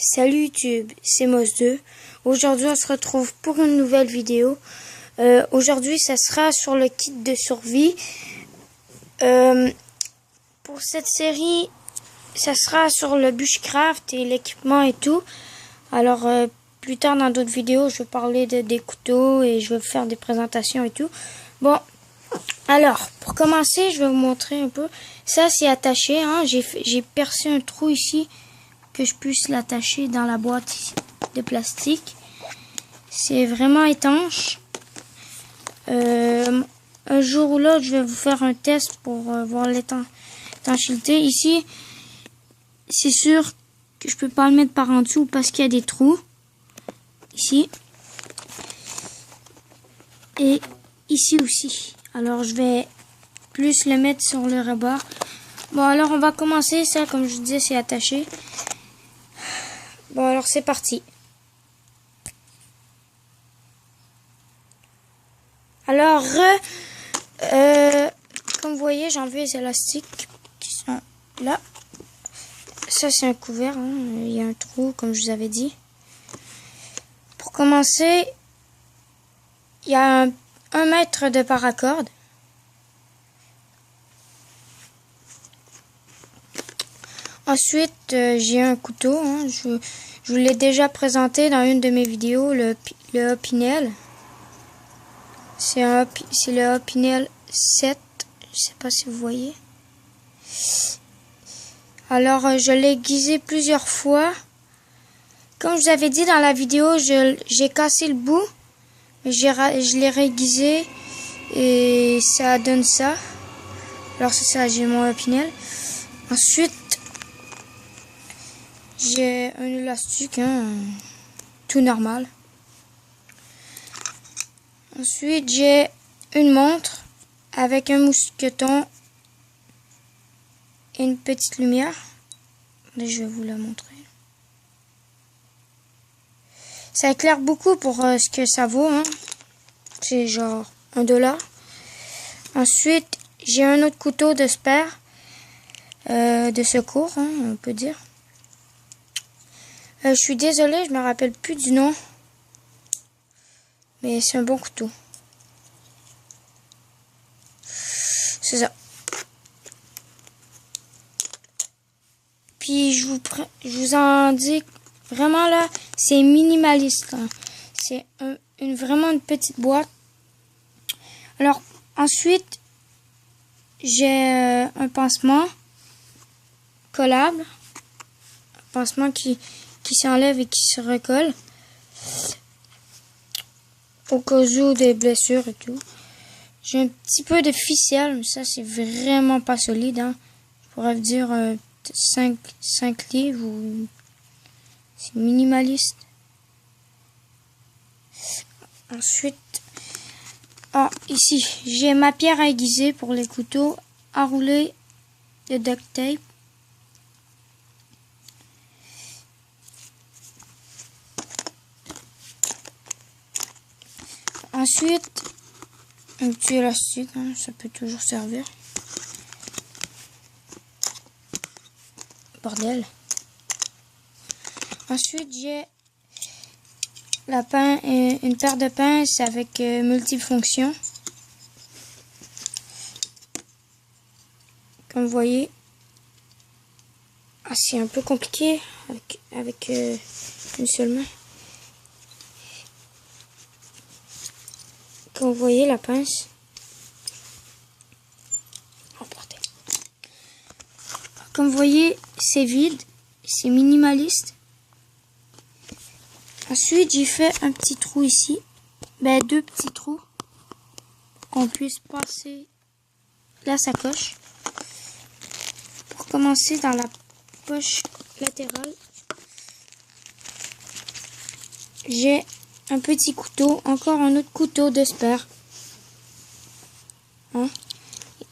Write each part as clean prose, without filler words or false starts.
Salut YouTube, c'est Moz2. Aujourd'hui on se retrouve pour une nouvelle vidéo. Aujourd'hui ça sera sur le kit de survie. Pour cette série, ça sera sur le bushcraft et l'équipement et tout. Alors plus tard dans d'autres vidéos je vais parler des couteaux et je vais faire des présentations et tout. Bon, alors pour commencer je vais vous montrer un peu. Ça c'est attaché, hein. J'ai percé un trou ici que je puisse l'attacher dans la boîte de plastique. C'est vraiment étanche. Un jour ou l'autre, je vais vous faire un test pour voir l'étanchéité. Ici, c'est sûr que je peux pas le mettre par en dessous parce qu'il y a des trous. Ici. Et ici aussi. Alors, je vais plus le mettre sur le rebord. Bon, alors on va commencer. Ça, comme je vous disais, c'est attaché. Bon, alors c'est parti. Alors, comme vous voyez, j'ai enlevé les élastiques qui sont là. Ça, c'est un couvert. Hein. Il y a un trou, comme je vous avais dit. Pour commencer, il y a un mètre de paracorde. Ensuite, j'ai un couteau. Hein. Je vous l'ai déjà présenté dans une de mes vidéos, le Opinel. C'est le Opinel 7. Je sais pas si vous voyez. Alors, je l'ai aiguisé plusieurs fois. Comme je vous avais dit dans la vidéo, j'ai cassé le bout. Je l'ai réaiguisé et ça donne ça. Alors, c'est ça, j'ai mon Opinel. Ensuite, j'ai un élastique, hein, tout normal. Ensuite, j'ai une montre avec un mousqueton et une petite lumière. Là, je vais vous la montrer. Ça éclaire beaucoup pour ce que ça vaut. Hein. C'est genre $1. Ensuite, j'ai un autre couteau de spare, de secours, hein, on peut dire. Je suis désolée, je me rappelle plus du nom. Mais c'est un bon couteau. C'est ça. Puis je vous en dis vraiment là, c'est minimaliste. Hein. C'est vraiment une petite boîte. Alors ensuite, j'ai un pansement collable. Un pansement qui s'enlève et qui se recolle. Au cas où des blessures et tout. J'ai un petit peu de ficelle, mais ça c'est vraiment pas solide. Hein. Je pourrais vous dire 5 livres ou c'est minimaliste. Ensuite, ici j'ai ma pierre à aiguiser pour les couteaux, à rouler de duct tape. Ensuite, un petit élastique, hein, ça peut toujours servir. Bordel. Ensuite, j'ai une paire de pinces avec multifonction. Comme vous voyez, c'est un peu compliqué avec une seule main. Comme vous voyez, la pince. Comme vous voyez, c'est vide. C'est minimaliste. Ensuite, j'ai fait un petit trou ici. Ben, 2 petits trous. Pour qu'on puisse passer la sacoche. Pour commencer, dans la poche latérale, j'ai un petit couteau, encore un autre couteau de spare. Hein?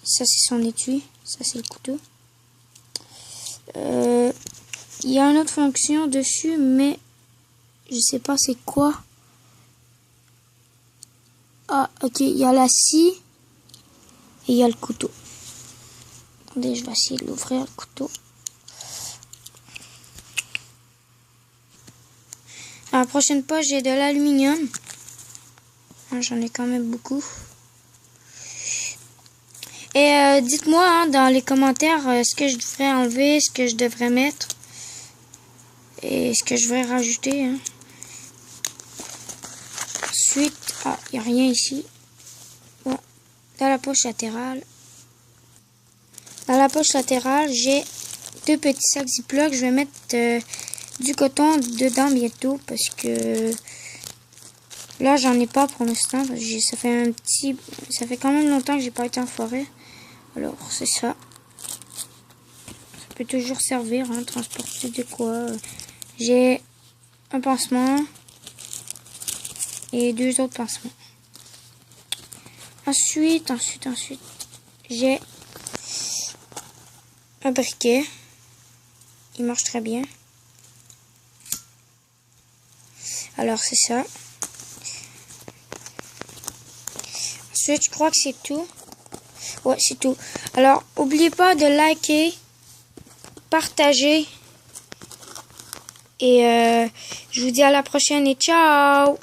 Ça c'est son étui, ça c'est le couteau. Il y a une autre fonction dessus, mais je sais pas c'est quoi. Ah ok, il y a la scie et il y a le couteau. Attendez, je vais essayer de l'ouvrir le couteau. Dans la prochaine poche, j'ai de l'aluminium. J'en ai quand même beaucoup. Et dites-moi hein, dans les commentaires ce que je devrais enlever, ce que je devrais mettre. Et ce que je vais rajouter. Hein. Ensuite, il n'y a rien ici. Bon, dans la poche latérale. Dans la poche latérale, j'ai 2 petits sacs Ziploc. Je vais mettre du coton dedans bientôt parce que là, j'en ai pas pour l'instant. Ça fait quand même longtemps que j'ai pas été en forêt. Alors, c'est ça. Ça peut toujours servir, hein, transporter de quoi. J'ai un pansement et 2 autres pansements. Ensuite, j'ai un briquet. Il marche très bien. Alors, c'est ça. Ensuite, je crois que c'est tout. Ouais, c'est tout. Alors, n'oubliez pas de liker, partager. Et je vous dis à la prochaine et ciao!